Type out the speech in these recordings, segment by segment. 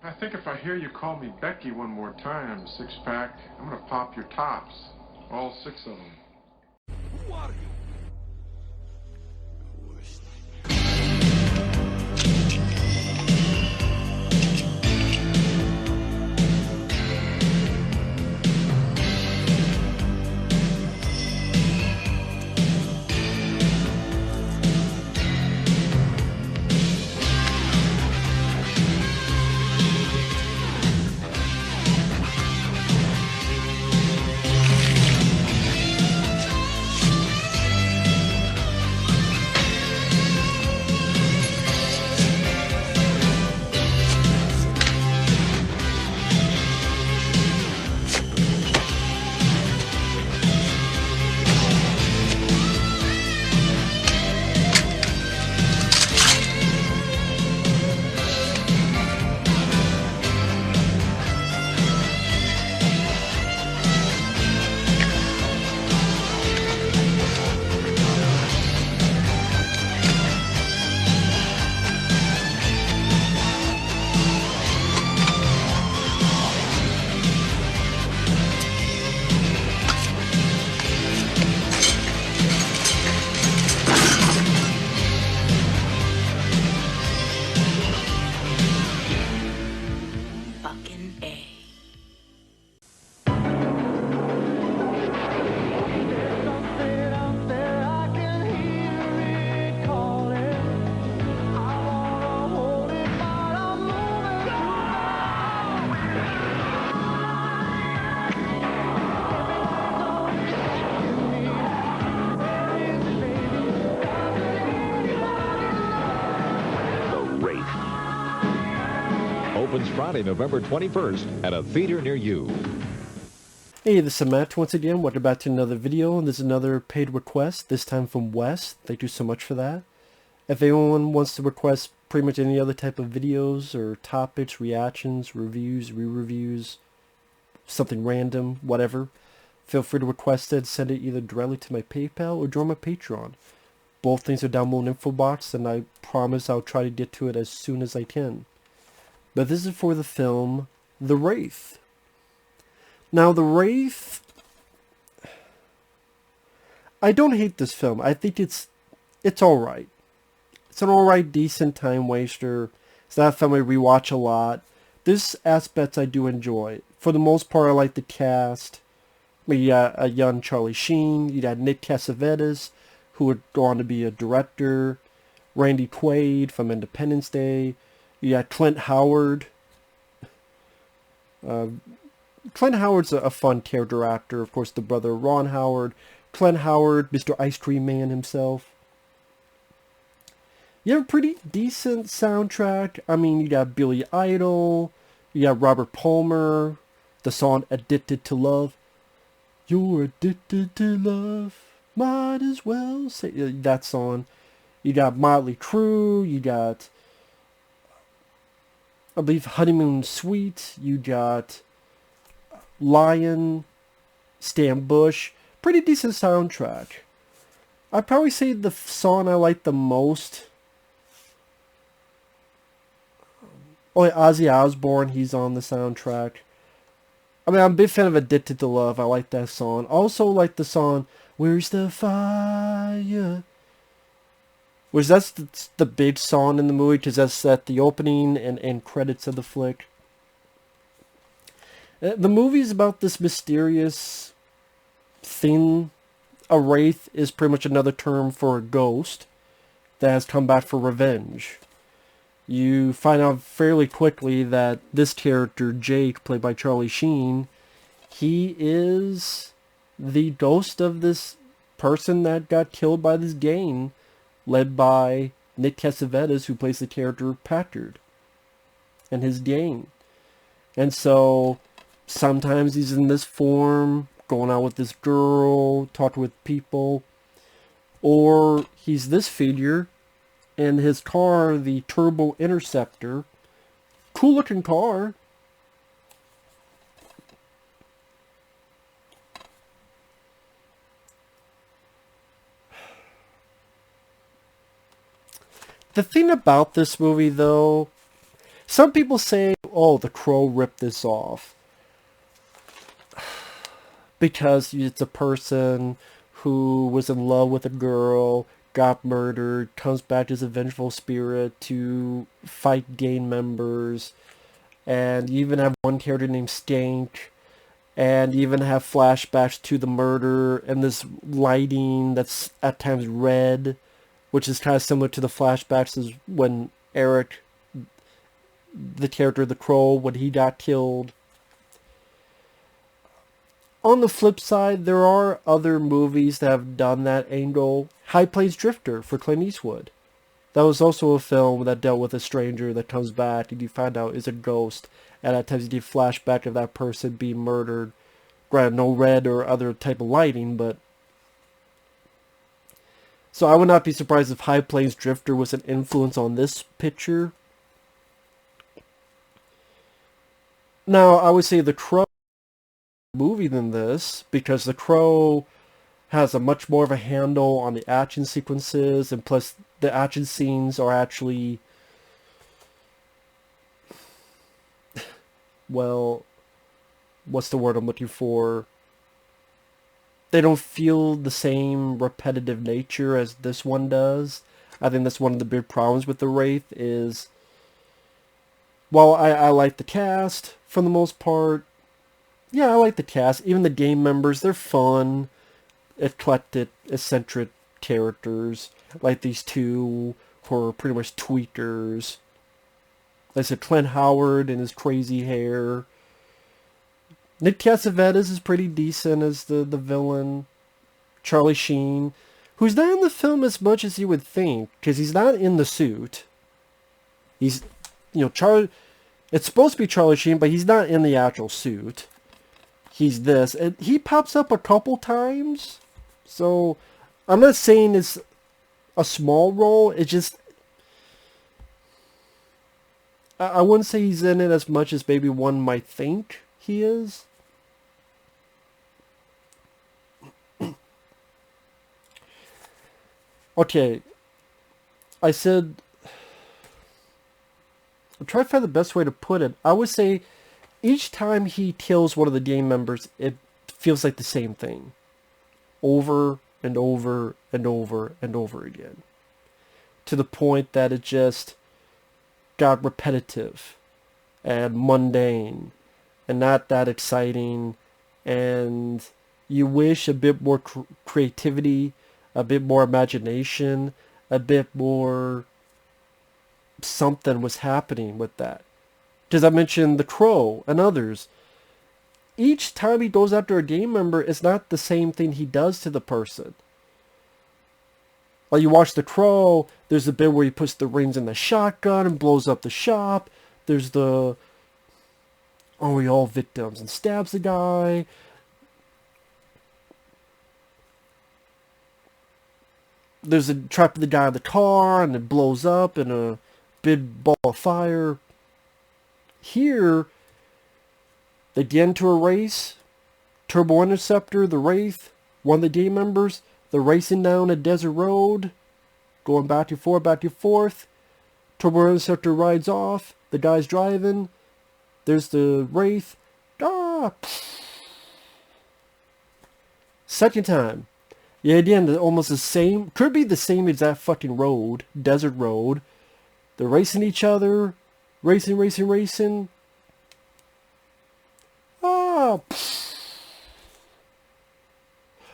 I think if I hear you call me Becky one more time, six-pack, I'm gonna pop your tops. All six of them. Who are you? Opens Friday, November 21st at a theater near you. Hey, this is Matt once again. Welcome back to another video. And there's another paid request, this time from Wes. Thank you so much for that. If anyone wants to request pretty much any other type of videos or topics, reactions, reviews, re-reviews, something random, whatever, feel free to request it. Send it either directly to my PayPal or join my Patreon. Both things are down below in the info box, and I promise I'll try to get to it as soon as I can. But this is for the film The Wraith. Now, The Wraith, I don't hate this film. I think it's alright. It's an alright, decent time waster. It's not a film I rewatch a lot. There's aspects I do enjoy. For the most part, I like the cast. You got a young Charlie Sheen. You got Nick Cassavetes, who would go on to be a director. Randy Quaid from Independence Day. You got Clint Howard. Clint Howard's a fun character actor. Of course, the brother of Ron Howard. Clint Howard, Mr. Ice Cream Man himself. You have a pretty decent soundtrack. I mean, you got Billy Idol. You got Robert Palmer. The song Addicted to Love. You're addicted to love. Might as well say that song. You got Motley Crue. You got, I believe, Honeymoon Suite. You got Lion, Stan Bush. Pretty decent soundtrack. I'd probably say the song I like the most. Oh, yeah, Ozzy Osbourne, he's on the soundtrack. I mean, I'm a big fan of Addicted to Love. I like that song. Also like the song, Where's the Fire? Which that's the big song in the movie, because that's at the opening and credits of the flick. The movie is about this mysterious thing. A wraith is pretty much another term for a ghost that has come back for revenge. You find out fairly quickly that this character, Jake, played by Charlie Sheen, he is the ghost of this person that got killed by this gang, led by Nick Cassavetes, who plays the character Packard, and his gang. And so, sometimes he's in this form, going out with this girl, talking with people, or he's this figure, and his car, the Turbo Interceptor, cool looking car. The thing about this movie, though, Some people say, oh, The Crow ripped this off. Because it's a person who was in love with a girl, got murdered, comes back as a vengeful spirit to fight gang members, and you even have one character named Stank, and you even have flashbacks to the murder, and this lighting that's at times red, which is kind of similar to the flashbacks as when Eric, the character of the Crow, when he got killed. On the flip side, there are other movies that have done that angle. High Plains Drifter for Clint Eastwood. That was also a film that dealt with a stranger that comes back and you find out is a ghost. And at times you get flashback of that person being murdered. Granted, no red or other type of lighting, but... So I would not be surprised if High Plains Drifter was an influence on this picture. Now, I would say The Crow movie than this, because The Crow has a much more of a handle on the action sequences, and plus the action scenes are actually, well, what's the word I'm looking for? They don't feel the same repetitive nature as this one does. I think that's one of the big problems with the Wraith is, while I like the cast for the most part, yeah, I like the cast. Even the game members, they're fun, eclectic, eccentric characters. Like these two who are pretty much tweakers. Like I said, Clint Howard and his crazy hair. Nick Cassavetes is pretty decent as the villain. Charlie Sheen, who's not in the film as much as you would think, because he's not in the suit. He's, it's supposed to be Charlie Sheen, but he's not in the actual suit. He's this, and he pops up a couple times, so I'm not saying it's a small role, it's just, I wouldn't say he's in it as much as maybe one might think he is. Okay, I said, I'm trying to find the best way to put it. I would say each time he kills one of the gang members, it feels like the same thing. Over and over and over and over again. To the point that it just got repetitive and mundane and not that exciting. And you wish a bit more creativity, a bit more imagination, a bit more something was happening with that. Because I mentioned The Crow and others. Each time he goes after a gang member, it's not the same thing he does to the person. Like you watch The Crow, there's a bit where he puts the rings in the shotgun and blows up the shop. There's the, are we all victims? And stabs the guy. There's a trap of the guy in the car and it blows up in a big ball of fire. Here, they get into a race. Turbo Interceptor, the Wraith, one of the gang members, they're racing down a desert road, going back and forth. Turbo Interceptor rides off. The guy's driving. There's the Wraith. Ah! Second time. Yeah, again, almost the same. Could be the same exact fucking road. Desert road. They're racing each other. Racing. Ah!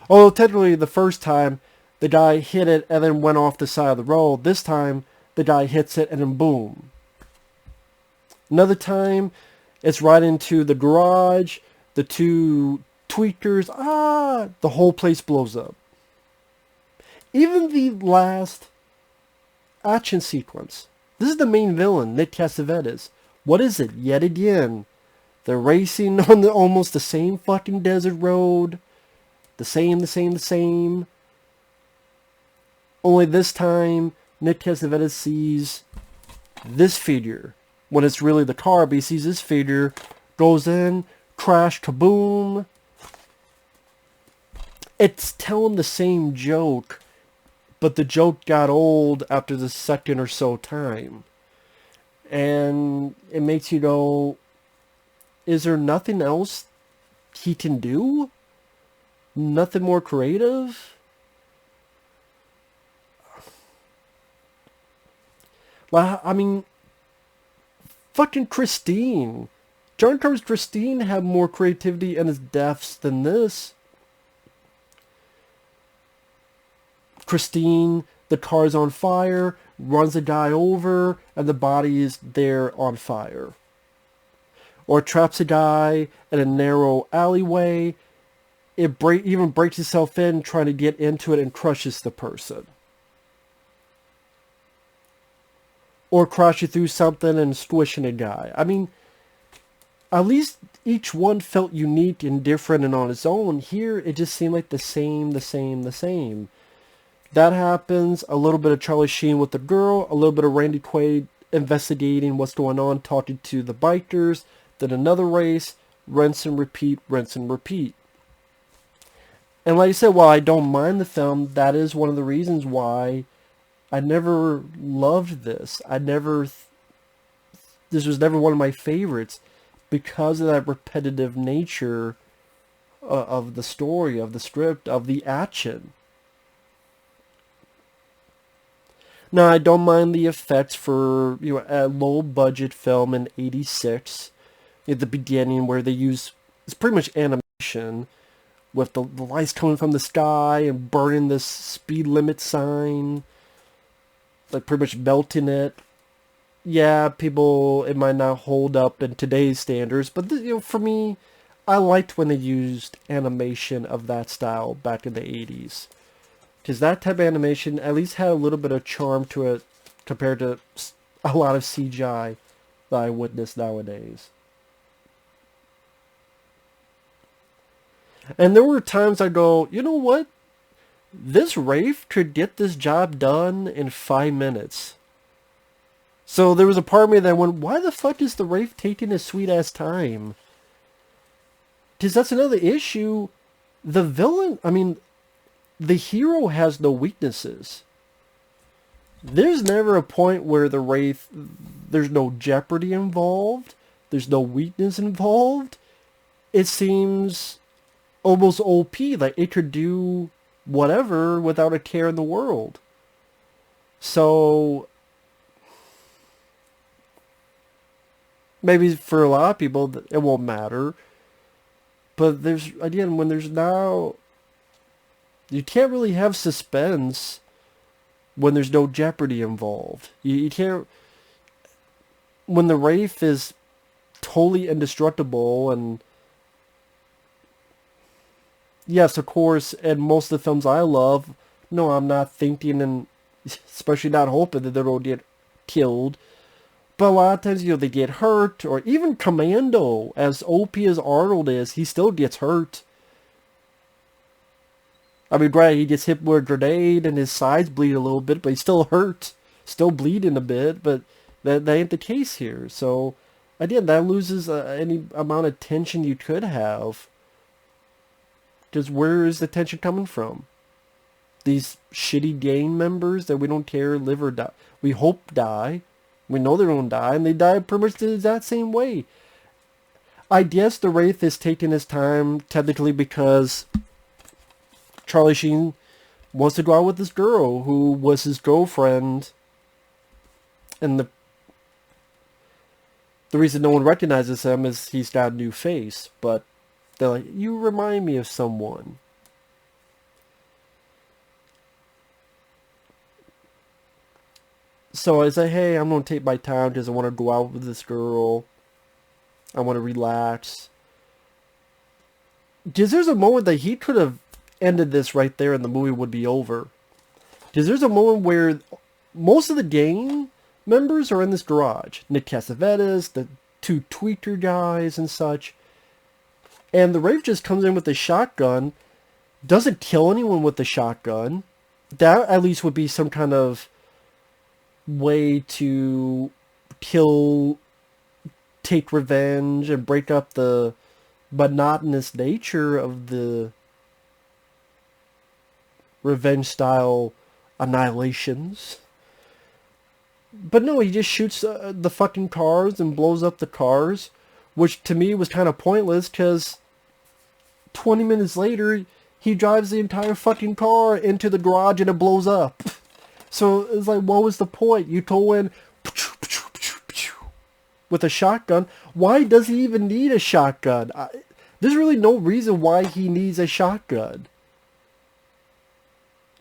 Although technically the first time the guy hit it and then went off the side of the road. This time the guy hits it and then boom. Another time it's right into the garage. The two tweakers. Ah! The whole place blows up. Even the last action sequence. This is the main villain, Nick Cassavetes. What is it? Yet again, they're racing on almost the same fucking desert road. The same. Only this time, Nick Cassavetes sees this figure. When it's really the car, but he sees this figure, goes in, crash, kaboom. It's telling the same joke, but the joke got old after the second or so time. And it makes you go, is there nothing else he can do? Nothing more creative? Well, I mean, fucking Christine. John Carter's Christine had more creativity in his deaths than this. Christine, the car's on fire, runs the guy over, and the body is there on fire. Or traps a guy in a narrow alleyway. It even breaks itself in trying to get into it and crushes the person. Or crashing through something and squishing a guy. I mean, at least each one felt unique and different and on its own. Here, it just seemed like the same. That happens, a little bit of Charlie Sheen with the girl, a little bit of Randy Quaid investigating what's going on, talking to the bikers, then another race, rinse and repeat. And like I said, while I don't mind the film, that is one of the reasons why I never loved this. This was never one of my favorites because of that repetitive nature of the story, of the script, of the action. Now, I don't mind the effects for, a low-budget film in '86. At the beginning, where they use, it's pretty much animation, with the lights coming from the sky and burning this speed limit sign, like pretty much melting it. Yeah, it might not hold up in today's standards, but for me, I liked when they used animation of that style back in the '80s. Because that type of animation at least had a little bit of charm to it compared to a lot of CGI that I witness nowadays. And there were times I go, you know what? This Wraith could get this job done in 5 minutes. So there was a part of me that went, why the fuck is the Wraith taking his sweet ass time? Because that's another issue. The villain, the hero has no weaknesses. There's never a point where the Wraith, there's no jeopardy involved. There's no weakness involved. It seems almost OP, like it could do whatever without a care in the world. So, maybe for a lot of people, it won't matter. But when there's now, you can't really have suspense when there's no jeopardy involved. You can't, when the Wraith is totally indestructible, and yes, of course, and most of the films I love, no, I'm not thinking and especially not hoping that they don't get killed. But a lot of times, they get hurt, or even Commando, as OP as Arnold is, he still gets hurt. Right, he gets hit with a grenade and his sides bleed a little bit, but he's still hurt. Still bleeding a bit, but that ain't the case here. So, again, that loses any amount of tension you could have. Because where is the tension coming from? These shitty gang members that we don't care live or die. We hope die. We know they're going to die, and they die pretty much the exact same way. I guess the Wraith is taking his time, technically, because Charlie Sheen wants to go out with this girl who was his girlfriend, and the reason no one recognizes him is he's got a new face, but they're like, you remind me of someone. So I say, hey, I'm going to take my time because I want to go out with this girl. I want to relax. Because there's a moment that he could have ended this right there and the movie would be over. Because there's a moment where most of the gang members are in this garage. Nick Cassavetes, the two tweaker guys and such. And the Wraith just comes in with a shotgun. Doesn't kill anyone with the shotgun. That at least would be some kind of way to take revenge and break up the monotonous nature of the revenge style annihilations. But no, he just shoots the fucking cars and blows up the cars, which to me was kind of pointless because 20 minutes later, he drives the entire fucking car into the garage and it blows up. So it's like, what was the point? You tow in with a shotgun. Why does he even need a shotgun? There's really no reason why he needs a shotgun.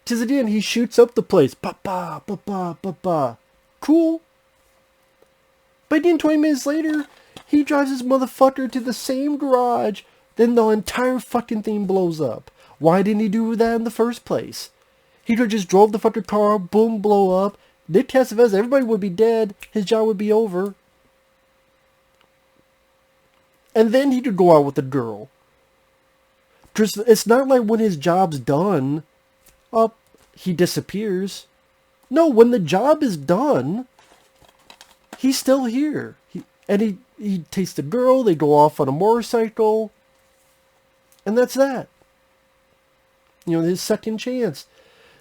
Because again, he shoots up the place. Pa-pa, pa-pa, pa-pa. Cool. But then 20 minutes later, he drives his motherfucker to the same garage. Then the entire fucking thing blows up. Why didn't he do that in the first place? He could have just drove the fucking car, boom, blow up. Nick Cassavetes, everybody would be dead. His job would be over. And then he could go out with the girl. Just, it's not like when his job's done, he disappears. No, when the job is done, he's still here. He takes the girl, they go off on a motorcycle, and that's that. You know, his second chance.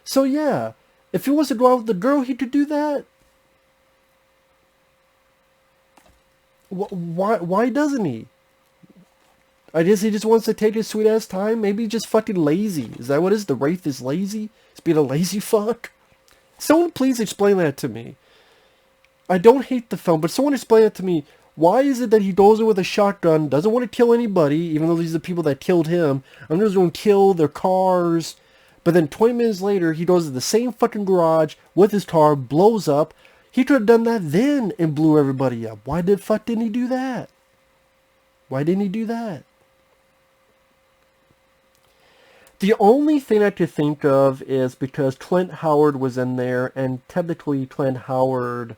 So yeah, if he wants to go out with the girl, he could do that. Why doesn't he? I guess he just wants to take his sweet ass time. Maybe he's just fucking lazy. Is that what it is? The Wraith is lazy? He's being a lazy fuck? Someone please explain that to me. I don't hate the film, but someone explain that to me. Why is it that he goes in with a shotgun, doesn't want to kill anybody, even though these are the people that killed him? I'm just going to kill their cars. But then 20 minutes later, he goes to the same fucking garage with his car, blows up. He could have done that then and blew everybody up. Why the fuck didn't he do that? Why didn't he do that? The only thing I could think of is because Clint Howard was in there, and technically Clint Howard,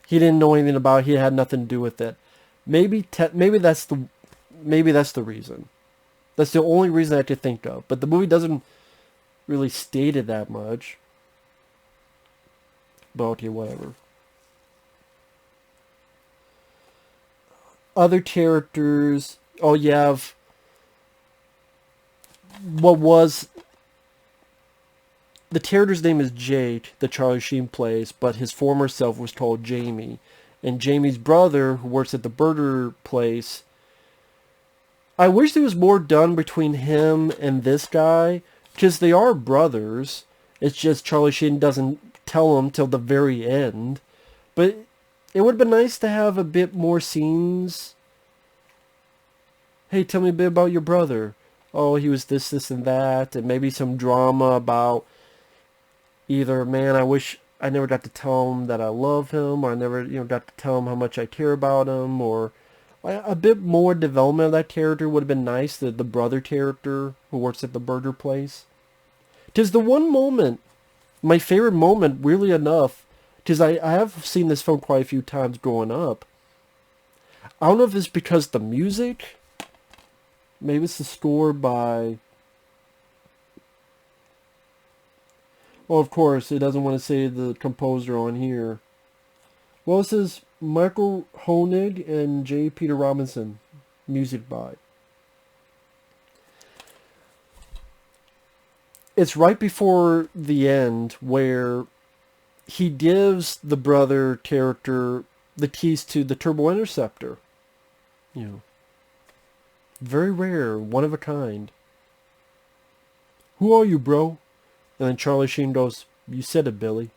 he didn't know anything about it. He had nothing to do with it. Maybe that's the reason. That's the only reason I could think of. But the movie doesn't really state it that much. But okay, whatever. Other characters. Oh, you have what was the character's name is Jake, that Charlie Sheen plays, but his former self was called Jamie. And Jamie's brother, who works at the burger place, I wish there was more done between him and this guy, because they are brothers. It's just Charlie Sheen doesn't tell them till the very end. But it would have been nice to have a bit more scenes. Hey, tell me a bit about your brother. Oh, he was this, and that, and maybe some drama about either, man, I wish I never got to tell him that I love him, or I never, got to tell him how much I care about him, or a bit more development of that character would have been nice, the brother character who works at the burger place. Because the one moment, my favorite moment, weirdly enough, because I have seen this film quite a few times growing up. I don't know if it's because the music, maybe it's the score by... Oh, of course, it doesn't want to say the composer on here. Well, it says Michael Honig and J. Peter Robinson. Music by. It's right before the end where he gives the brother character the keys to the Turbo Interceptor. Very rare, one of a kind. Who are you, bro? And then Charlie Sheen goes, you said it, Billy.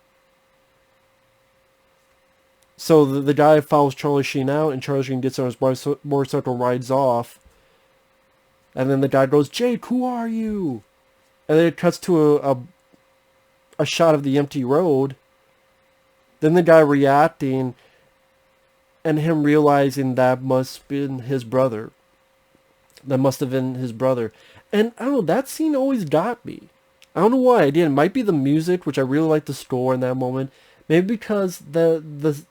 So the guy follows Charlie Sheen out, and Charlie Sheen gets on his motorcycle, rides off. And then the guy goes, Jake, who are you? And then it cuts to a shot of the empty road. Then the guy reacting, and him realizing that must have been his brother. That must have been his brother. And I don't know, that scene always got me. I don't know why I did. It might be the music, which I really like the score in that moment. Maybe because the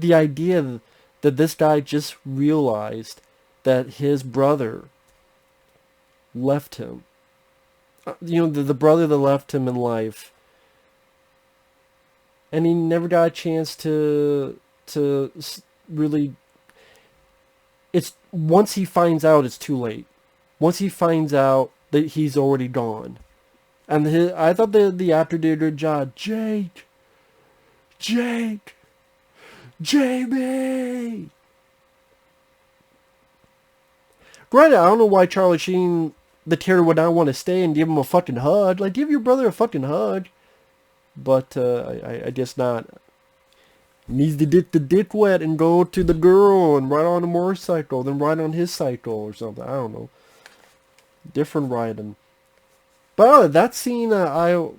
idea that this guy just realized that his brother left him. The brother that left him in life. And he never got a chance to really... It's once he finds out, it's too late. Once he finds out that he's already gone. And I thought the actor did a good job. Jake, Jake! Jamie! Granted, I don't know why Charlie Sheen, the character, would not want to stay and give him a fucking hug. Like, give your brother a fucking hug. But, I guess not. Needs to get the dick wet and go to the girl and ride on a motorcycle, then ride on his cycle or something. I don't know. Different riding. But that scene, I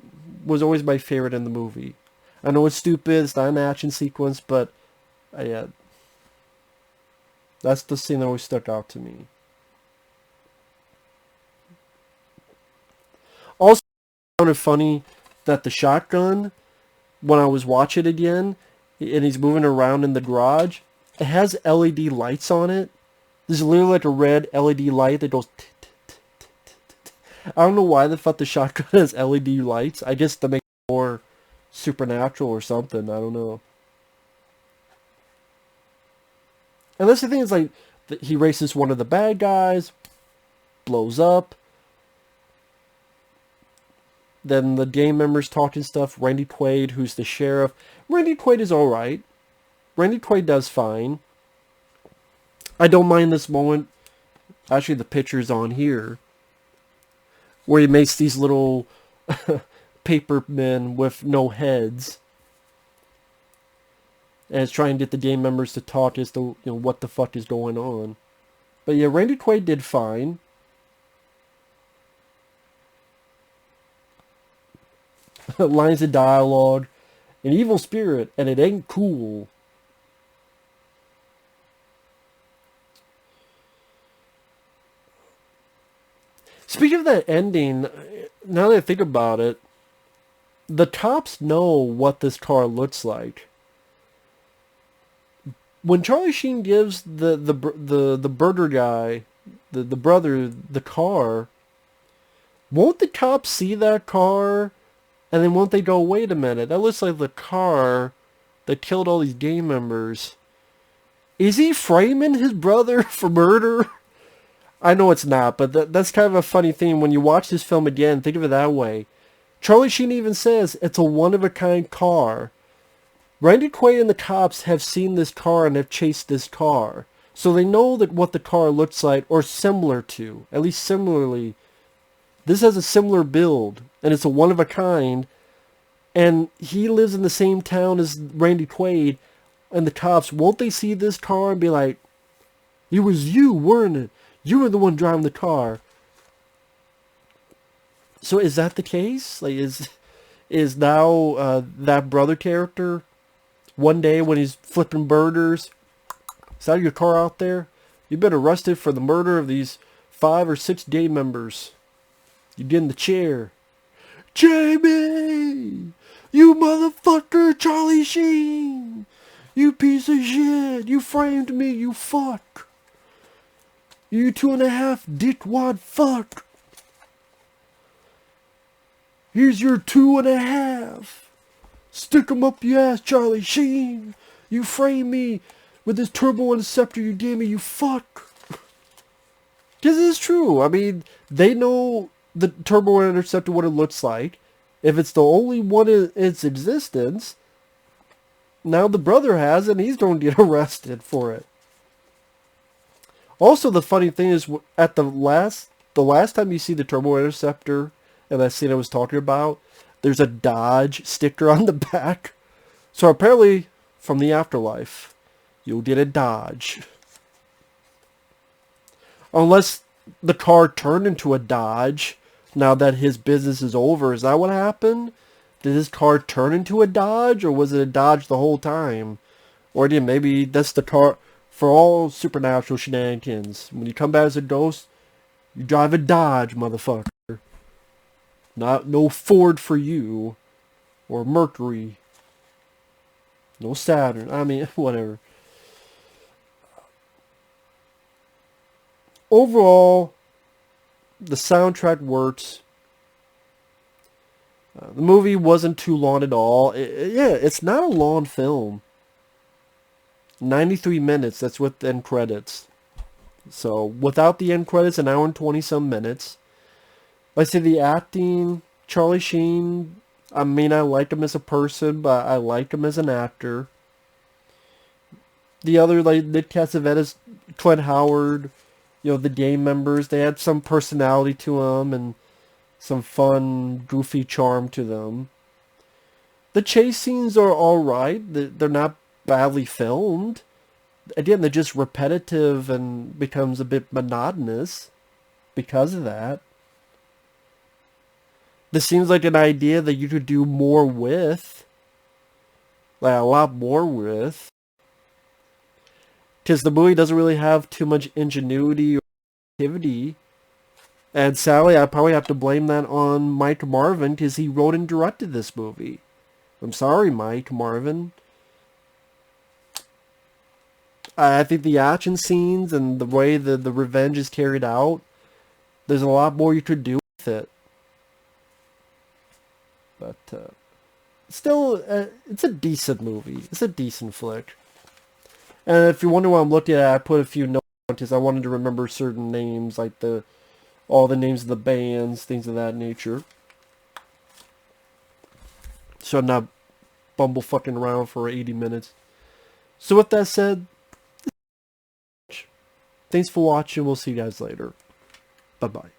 was always my favorite in the movie. I know it's stupid, it's not an action sequence, but that's the scene that always stuck out to me. Also, I found it funny that the shotgun, when I was watching it again, and he's moving around in the garage, it has LED lights on it. There's literally like a red LED light that goes... I don't know why the fuck the shotgun has LED lights. I guess to make it more supernatural or something. I don't know. And that's the thing, is like, he races one of the bad guys, blows up. Then the gang members talking stuff. Randy Quaid, who's the sheriff. Randy Quaid is alright. Randy Quaid does fine. I don't mind this moment. Actually, the picture's on here, where he makes these little paper men with no heads. And is trying to get the gang members to talk as to, what the fuck is going on. But yeah, Randy Quaid did fine. Lines of dialogue. An evil spirit, and it ain't cool. Speaking of that ending, now that I think about it, the cops know what this car looks like. When Charlie Sheen gives the burger guy, the brother, the car, won't the cops see that car? And then won't they go, wait a minute, that looks like the car that killed all these gang members. Is he framing his brother for murder? I know it's not, but that's kind of a funny thing. When you watch this film again, think of it that way. Charlie Sheen even says it's a one-of-a-kind car. Randy Quaid and the cops have seen this car and have chased this car. So they know that what the car looks like, or similar to, at least similarly. This has a similar build, and it's a one-of-a-kind, and he lives in the same town as Randy Quaid, and the cops, won't they see this car and be like, it was you, weren't it? You were the one driving the car. So is that the case? Like, is now that brother character, one day when he's flipping burgers, is that your car out there? You've been arrested for the murder of these 5 or 6 gang members. You get in the chair. Jamie! You motherfucker, Charlie Sheen! You piece of shit! You framed me, you fuck! You 2.5 dickwad fuck! Here's your 2.5! Stick 'em up your ass, Charlie Sheen! You framed me with this turbo interceptor you gave me, you fuck! Because it's true. I mean, they know the turbo interceptor, what it looks like. If it's the only one in its existence, now the brother has it and he's going to get arrested for it. Also, the funny thing is, at the last time you see the turbo interceptor in that scene I was talking about, there's a Dodge sticker on the back. So apparently, from the afterlife, you'll get a Dodge. Unless the car turned into a Dodge now that his business is over. Is that what happened? Did his car turn into a Dodge, or was it a Dodge the whole time? Or maybe that's the car for all supernatural shenanigans. When you come back as a ghost, you drive a Dodge, motherfucker. No Ford for you. Or Mercury. No Saturn. I mean, whatever. Overall, the soundtrack works. The movie wasn't too long at all. It's not a long film. 93 minutes, that's with the end credits. So, without the end credits, an hour and 20 some minutes. Like I said, the acting, Charlie Sheen I mean, I like him as a person, but I like him as an actor. The other, like, Nick Cassavetes, Clint Howard, the gang members, they had some personality to them and some fun, goofy charm to them. The chase scenes are alright. They're not badly filmed. Again, they're just repetitive and becomes a bit monotonous because of that. This seems like an idea that you could do more with. Like, a lot more with. Because the movie doesn't really have too much ingenuity or activity. And sadly, I probably have to blame that on Mike Marvin because he wrote and directed this movie. I'm sorry, Mike Marvin. I think the action scenes and the way the revenge is carried out, there's a lot more you could do with it. But still, it's a decent movie. It's a decent flick. And if you wonder what I'm looking at, I put a few notes because I wanted to remember certain names, like all the names of the bands, things of that nature. So I'm not bumblefucking around for 80 minutes. So with that said, thanks for watching. We'll see you guys later. Bye-bye.